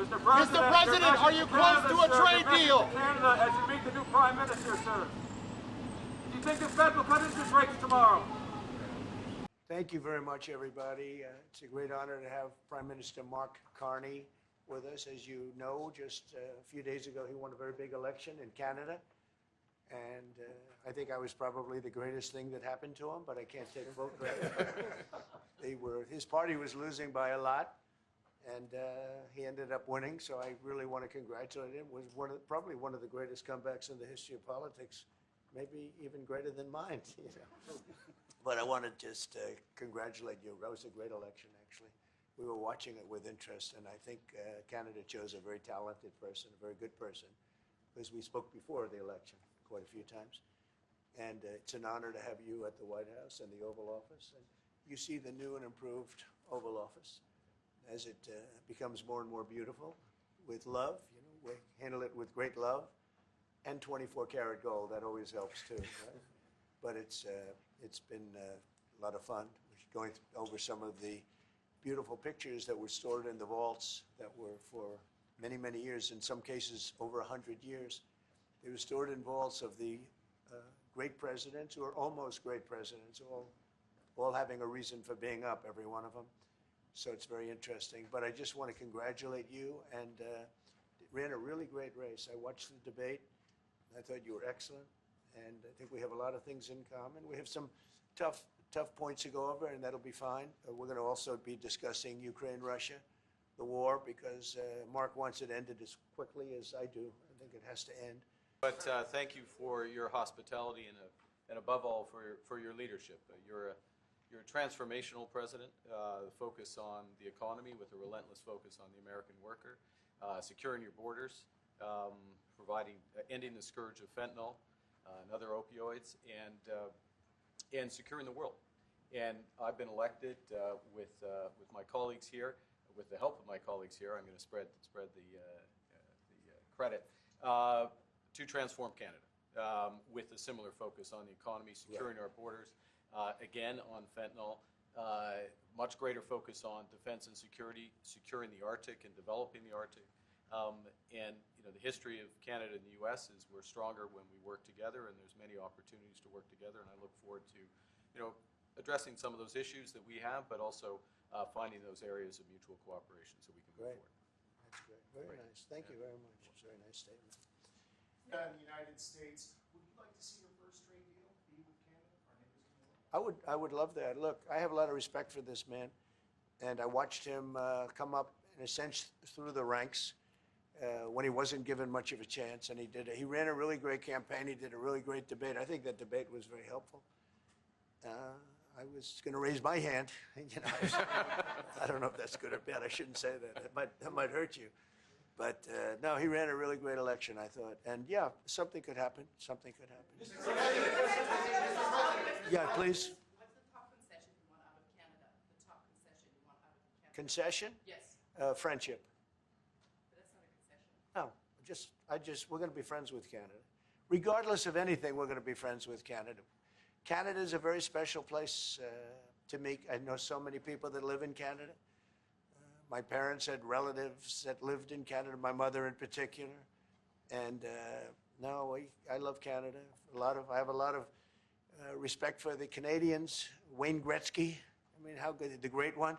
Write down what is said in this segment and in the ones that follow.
Mr. President, are you close to a trade deal? Canada as you meet the new Prime Minister, sir. Do you think the Fed will cut interest rates tomorrow? Thank you very much, everybody. It's a great honor to have Prime Minister Mark Carney with us. As you know, just a few days ago, he won a very big election in Canada. And I think I was probably the greatest thing that happened to him, but I can't take full credit. His party was losing by a lot, and he ended up winning. So I really want to congratulate him. It was probably one of the greatest comebacks in the history of politics, maybe even greater than mine. You know? But I want to just congratulate you. That was a great election, actually. We were watching it with interest, and I think Canada chose a very talented person, a very good person, because we spoke before the election quite a few times. And it's an honor to have you at the White House and the Oval Office. And you see the new and improved Oval Office as it becomes more and more beautiful with love. You know, we handle it with great love and 24-karat gold. That always helps too, right? But it's been a lot of fun. We're going over some of the beautiful pictures that were stored in the vaults that were for many, many years, in some cases over 100 years. They were stored in vaults of the great presidents, or almost great presidents, all having a reason for being up, every one of them. So it's very interesting. But I just want to congratulate you, and ran a really great race. I watched the debate. I thought you were excellent, and I think we have a lot of things in common. We have some tough points to go over, and that'll be fine. We're going to also be discussing Ukraine, Russia, the war, because Mark wants it ended as quickly as I do. I think it has to end. But thank you for your hospitality and above all for your leadership. You're a transformational president, focus on the economy with a relentless focus on the American worker, securing your borders, ending the scourge of fentanyl and other opioids, and securing the world. And I've been elected with my colleagues here, with the help of my colleagues here. I'm going to spread the credit. To transform Canada with a similar focus on the economy, securing our borders, again on fentanyl, much greater focus on defense and security, securing the Arctic and developing the Arctic. And you know, the history of Canada and the U.S. is we're stronger when we work together, and there's many opportunities to work together. And I look forward to, you know, addressing some of those issues that we have, but also finding those areas of mutual cooperation so we can move forward. That's great. Very nice. Thank you very much. It's a very nice statement. In the United States, would you like to see your first trade deal be with Canada? I would love that. Look, I have a lot of respect for this man, and I watched him come up in a sense through the ranks when he wasn't given much of a chance, and he ran a really great campaign. He did a really great debate. I think that debate was very helpful. I was going to raise my hand. You know, I don't know if that's good or bad. I shouldn't say that. That might hurt you. But no, he ran a really great election, I thought. And yeah, something could happen. Something could happen. Yeah, please. What's the top concession you want out of Canada? The top concession you want out of Canada? Concession? Yes. Friendship. But that's not a concession. No, we're going to be friends with Canada. Regardless of anything, we're going to be friends with Canada. Canada is a very special place to me. I know so many people that live in Canada. My parents had relatives that lived in Canada, my mother in particular. And no, I love Canada. I have a lot of respect for the Canadians. Wayne Gretzky, I mean, how good, the great one.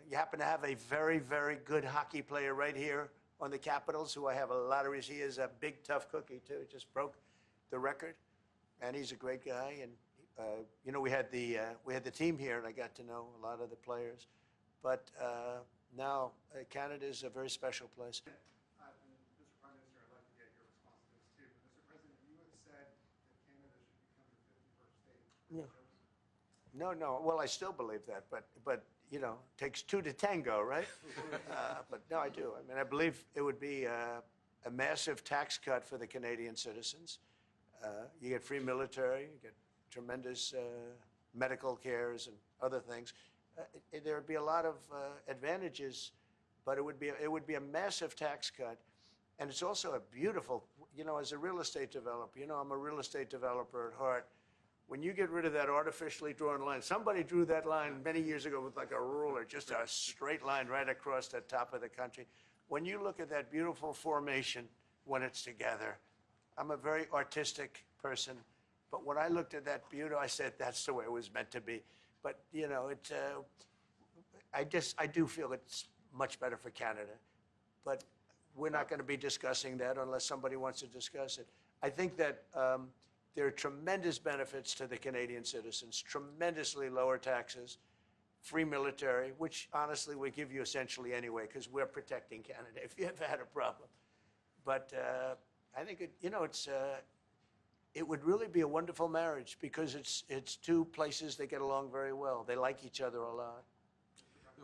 You happen to have a very, very good hockey player right here on the Capitals, who I have a lot of respect. He is a big, tough cookie, too. He just broke the record. And he's a great guy. And, you know, we had the team here, and I got to know a lot of the players. But now, Canada is a very special place. Mr. Prime Minister, I'd like to get your response to this, too. Mr. President, you have said that Canada should become the 51st state. No. No. Well, I still believe that. But you know, it takes two to tango, right? But no, I do. I mean, I believe it would be a massive tax cut for the Canadian citizens. You get free military, you get tremendous medical cares and other things. There would be a lot of advantages, but it would be a massive tax cut, and it's also a beautiful. You know, as a real estate developer, you know, I'm a real estate developer at heart. When you get rid of that artificially drawn line, somebody drew that line many years ago with like a ruler, just a straight line right across the top of the country. when you look at that beautiful formation when it's together, I'm a very artistic person, but when I looked at that beauty, I said, that's the way it was meant to be. But, you know, I do feel it's much better for Canada. But we're not going to be discussing that unless somebody wants to discuss it. I think that there are tremendous benefits to the Canadian citizens, tremendously lower taxes, free military, which honestly we give you essentially anyway because we're protecting Canada if you ever had a problem. But I think it would really be a wonderful marriage because it's two places that get along very well. They like each other a lot.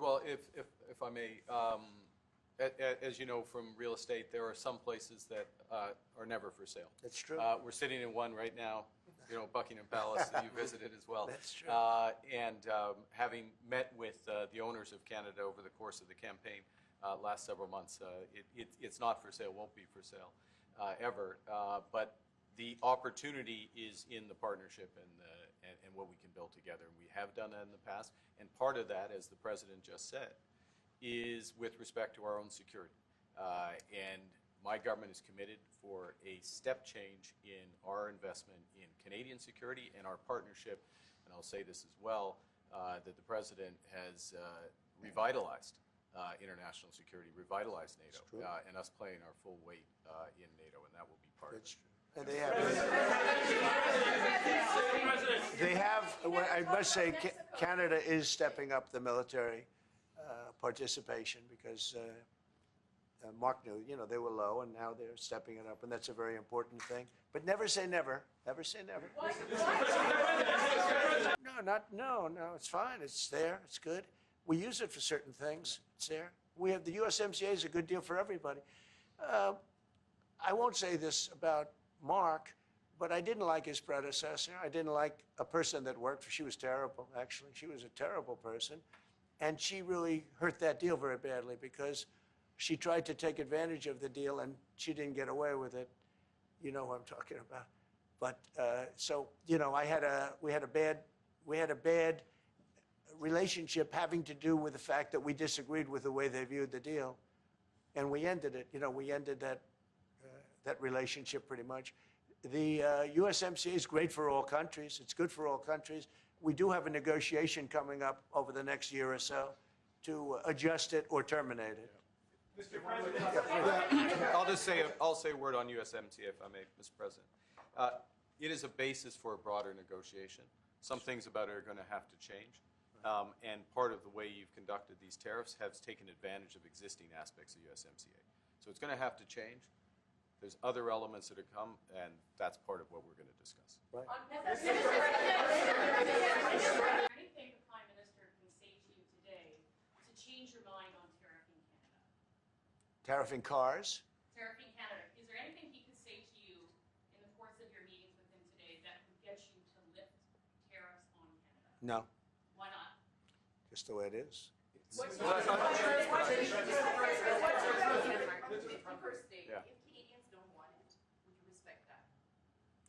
Well, if I may, as you know from real estate, there are some places that are never for sale. That's true. We're sitting in one right now, you know, Buckingham Palace that you visited as well. That's true. And having met with the owners of Canada over the course of the campaign last several months, it's not for sale, won't be for sale ever. But the opportunity is in the partnership and what we can build together. We have done that in the past. And part of that, as the President just said, is with respect to our own security. And my government is committed for a step change in our investment in Canadian security and our partnership, and I'll say this as well, that the President has revitalized international security, revitalized NATO, and us playing our full weight in NATO, and that will be part of it. And they have, I must say, Canada is stepping up the military participation because Mark knew, you know, they were low and now they're stepping it up, and that's a very important thing. But never say never. Never say never. No, it's fine. It's there. It's good. We use it for certain things. It's there. We have the USMCA is a good deal for everybody. I won't say this about Mark, but I didn't like his predecessor. I didn't like a person that worked for. She was terrible, actually. She was a terrible person. And she really hurt that deal very badly because she tried to take advantage of the deal and she didn't get away with it. You know who I'm talking about. But so, you know, we had a bad relationship having to do with the fact that we disagreed with the way they viewed the deal. And we ended it. You know, we ended that relationship pretty much. The USMCA is great for all countries. It's good for all countries. We do have a negotiation coming up over the next year or so to adjust it or terminate it. Mr. President. I'll say a word on USMCA, if I may, Mr. President. It is a basis for a broader negotiation. Some things about it are going to have to change. And part of the way you've conducted these tariffs has taken advantage of existing aspects of USMCA. So it's going to have to change. There's other elements that have come, and that's part of what we're going to discuss. Right. Is there anything the Prime Minister can say to you today to change your mind on tariffing Canada? Tariffing cars. Tariffing Canada. Is there anything he could say to you in the course of your meetings with him today that would get you to lift tariffs on Canada? No. Why not? Just the way it is. What's the first state? Yeah. If Canadians don't want it, we can respect that.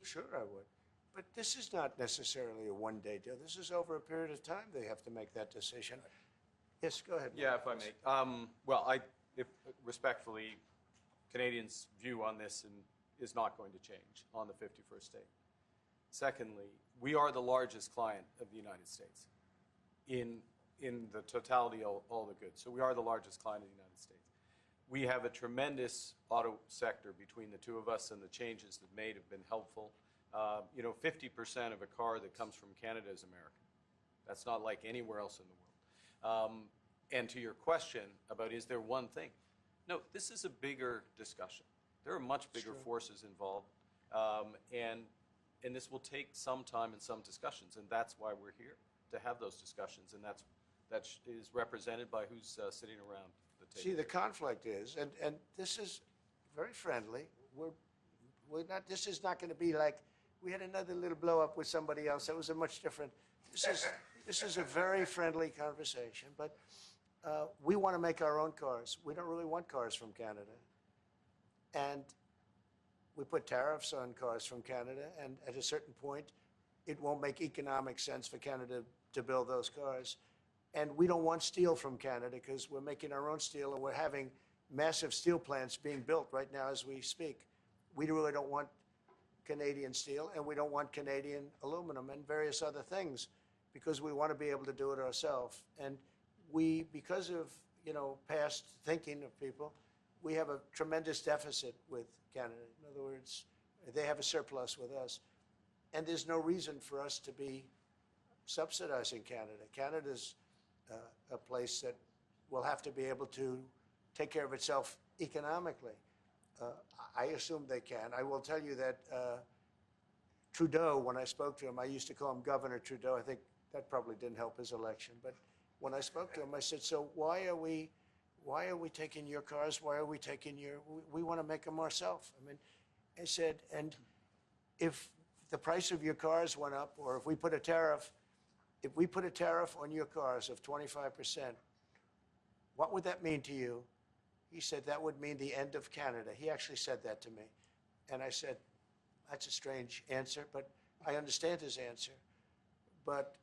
Sure, I would. But this is not necessarily a one-day deal. This is over a period of time they have to make that decision. Yes, go ahead. Yeah, if I may. Respectfully, Canadians' view on this is not going to change on the 51st state. Secondly, we are the largest client of the United States in the totality of all the goods. So we are the largest client of the United States. We have a tremendous auto sector between the two of us, and the changes that made have been helpful. 50% of a car that comes from Canada is American. That's not like anywhere else in the world. And to your question about is there one thing? No, this is a bigger discussion. There are much bigger forces involved, and this will take some time and some discussions, and that's why we're here, to have those discussions, and that is represented by who's sitting around the table. See, the conflict is, and this is very friendly. We're not. This is not going to be like we had another little blow up with somebody else. That was a much different. This is a very friendly conversation, but we want to make our own cars. We don't really want cars from Canada, and we put tariffs on cars from Canada, and at a certain point, it won't make economic sense for Canada to build those cars. And we don't want steel from Canada because we're making our own steel, and we're having massive steel plants being built right now as we speak. We really don't want Canadian steel, and we don't want Canadian aluminum and various other things because we want to be able to do it ourselves. And we, because of, past thinking of people, we have a tremendous deficit with Canada. In other words, they have a surplus with us. And there's no reason for us to be subsidizing Canada. Canada's a place that will have to be able to take care of itself economically. I assume they can. I will tell you that Trudeau, when I spoke to him, I used to call him Governor Trudeau. I think that probably didn't help his election. But when I spoke to him, I said, so why are we taking your cars? Why are we taking we want to make them ourselves. I mean, I said, and if the price of your cars went up, or if we put a tariff on your cars of 25%, what would that mean to you? He said, that would mean the end of Canada. He actually said that to me. And I said, that's a strange answer, but I understand his answer. But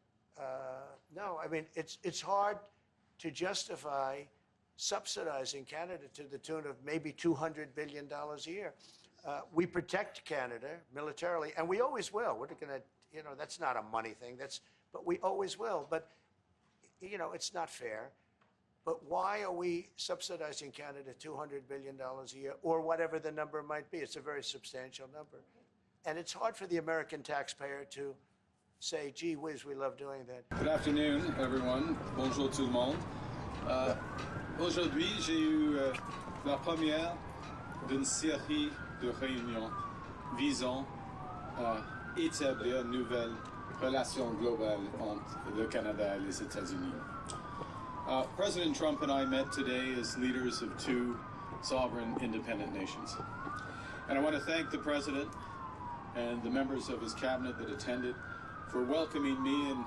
no, I mean, it's hard to justify subsidizing Canada to the tune of maybe $200 billion a year. We protect Canada militarily, and we always will. We're going to, that's not a money thing. But we always will. But, it's not fair. But why are we subsidizing Canada $200 billion a year, or whatever the number might be? It's a very substantial number. And it's hard for the American taxpayer to say, gee whiz, we love doing that. Good afternoon, everyone. Bonjour tout le monde. Aujourd'hui, j'ai eu la première d'une série de réunions visant à établir une nouvelle relation globale entre le Canada et les États-Unis. President Trump and I met today as leaders of two sovereign independent nations. And I want to thank the President and the members of his cabinet that attended for welcoming me and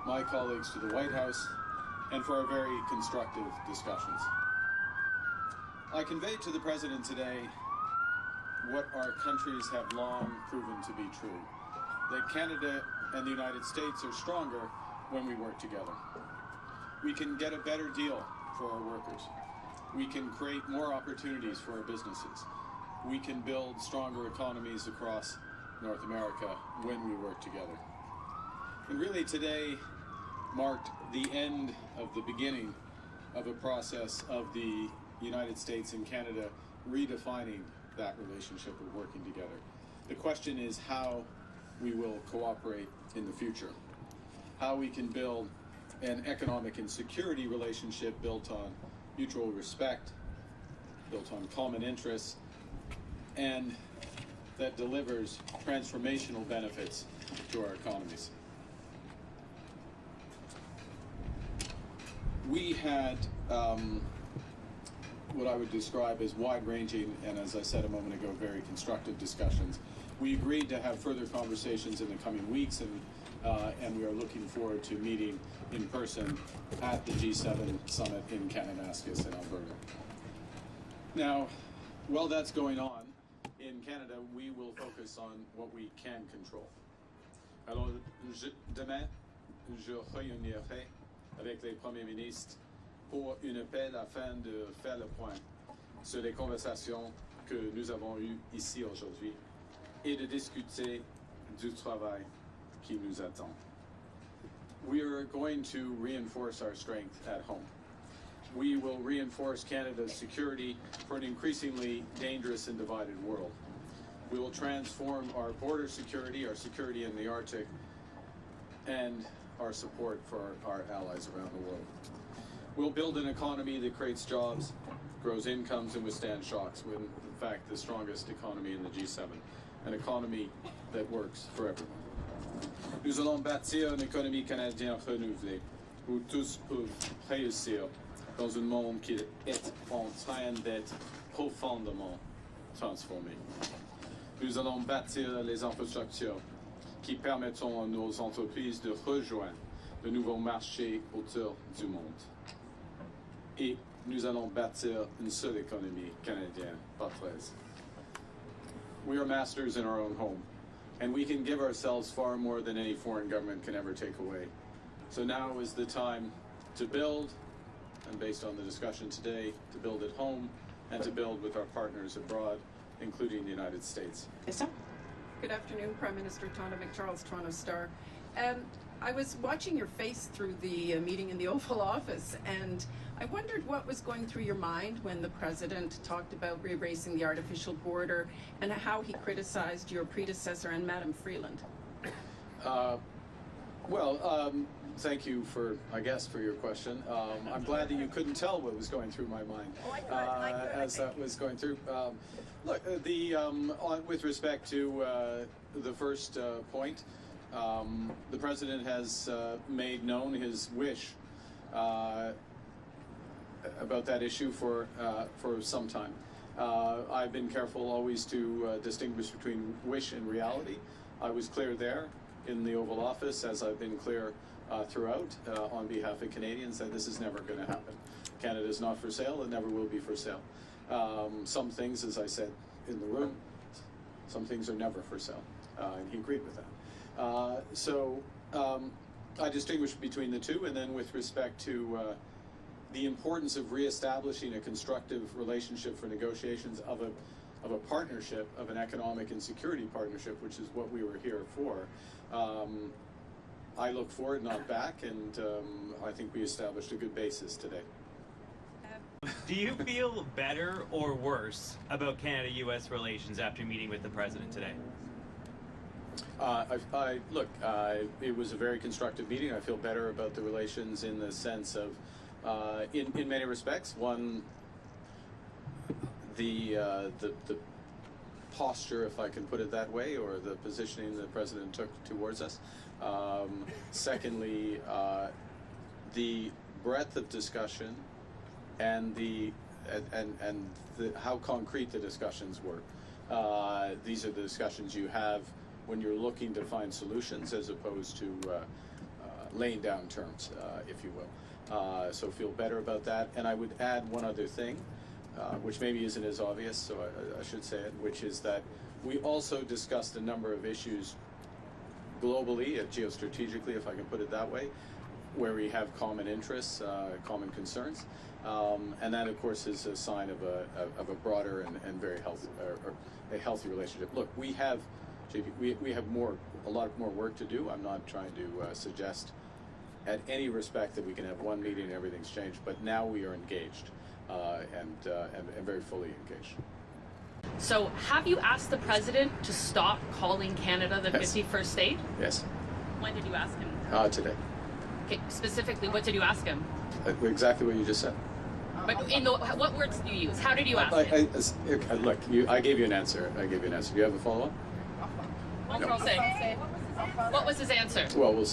my colleagues to the White House and for our very constructive discussions. I conveyed to the President today what our countries have long proven to be true, that Canada and the United States are stronger when we work together. We can get a better deal for our workers. We can create more opportunities for our businesses. We can build stronger economies across North America when we work together. And really today marked the end of the beginning of a process of the United States and Canada redefining that relationship of working together. The question is how we will cooperate in the future, how we can build an economic and security relationship built on mutual respect, built on common interests, and that delivers transformational benefits to our economies. We had what I would describe as wide-ranging and, as I said a moment ago, very constructive discussions. We agreed to have further conversations in the coming weeks, and we are looking forward to meeting in person at the G7 summit in Kananaskis in Alberta. Now, while that's going on, in Canada, we will focus on what we can control. Alors, demain, je réunirai avec les premiers ministres pour une appel afin de faire le point sur les conversations que nous avons eues ici aujourd'hui et de discuter du travail qui nous attend. We are going to reinforce our strength at home. We will reinforce Canada's security for an increasingly dangerous and divided world. We will transform our border security, our security in the Arctic, and our support for our allies around the world. We'll build an economy that creates jobs, grows incomes, and withstands shocks. We're, in fact, the strongest economy in the G7, an economy that works for everyone. Nous allons bâtir une économie canadienne renouvelée, où tous peuvent réussir dans un monde qui est en train d'être profondément transformé. Nous allons bâtir les infrastructures qui permettront à nos entreprises de rejoindre de nouveaux marchés autour du monde. Et nous allons bâtir une seule économie canadienne par 13. We are masters in our own home, and we can give ourselves far more than any foreign government can ever take away. So now is the time to build, and based on the discussion today, to build at home and to build with our partners abroad, including the United States. Good afternoon, Prime Minister Tonda McCharles, Toronto Star. I was watching your face through the meeting in the Oval Office, and I wondered what was going through your mind when the President talked about erasing the artificial border and how he criticized your predecessor and Madam Freeland. Thank you for your question. I'm glad that you couldn't tell what was going through my mind as that was going through. With respect to the first point, the President has made known his wish about that issue for some time. I've been careful always to distinguish between wish and reality. I was clear there in the Oval Office, as I've been clear throughout on behalf of Canadians, that this is never going to happen. Canada is not for sale, it never will be for sale. Some things, as I said in the room, some things are never for sale, and he agreed with that. I distinguish between the two, and then with respect to the importance of reestablishing a constructive relationship for negotiations of a partnership, of an economic and security partnership, which is what we were here for. I look forward, not back, and I think we established a good basis today. Do you feel better or worse about Canada-U.S. relations after meeting with the President today? It was a very constructive meeting. I feel better about the relations in the sense of, in many respects, one, the posture, if I can put it that way, or the positioning the President took towards us. Secondly, the breadth of discussion and how concrete the discussions were. These are the discussions you have when you're looking to find solutions, as opposed to laying down terms, if you will. So feel better about that. And I would add one other thing, which maybe isn't as obvious, so I should say it, which is that we also discussed a number of issues globally, geostrategically, if I can put it that way, where we have common interests, common concerns, and that, of course, is a sign of a broader and very healthy, or a healthy relationship. Look, we have a lot more work to do. I'm not trying to suggest at any respect that we can have one meeting and everything's changed, but now we are engaged and very fully engaged. So have you asked the President to stop calling Canada the 51st state? Yes. When did you ask him? Today. Okay, specifically, what did you ask him? Exactly what you just said. But what words did you use? How did you ask him? Look, I gave you an answer. Do you have a follow-up? What was his answer? Well,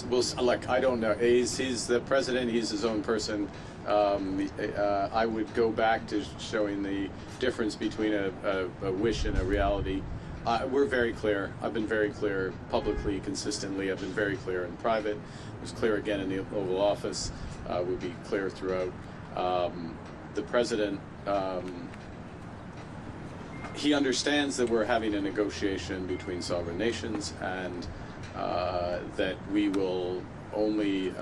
I don't know. He's the President. He's his own person. I would go back to showing the difference between a wish and a reality. We're very clear. I've been very clear publicly, consistently. I've been very clear in private. I was clear again in the Oval Office. We'll be clear throughout. The President, he understands that we're having a negotiation between sovereign nations, and that we will only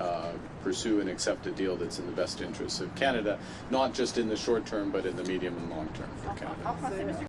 pursue and accept a deal that's in the best interests of Canada, not just in the short term, but in the medium and long term for Canada.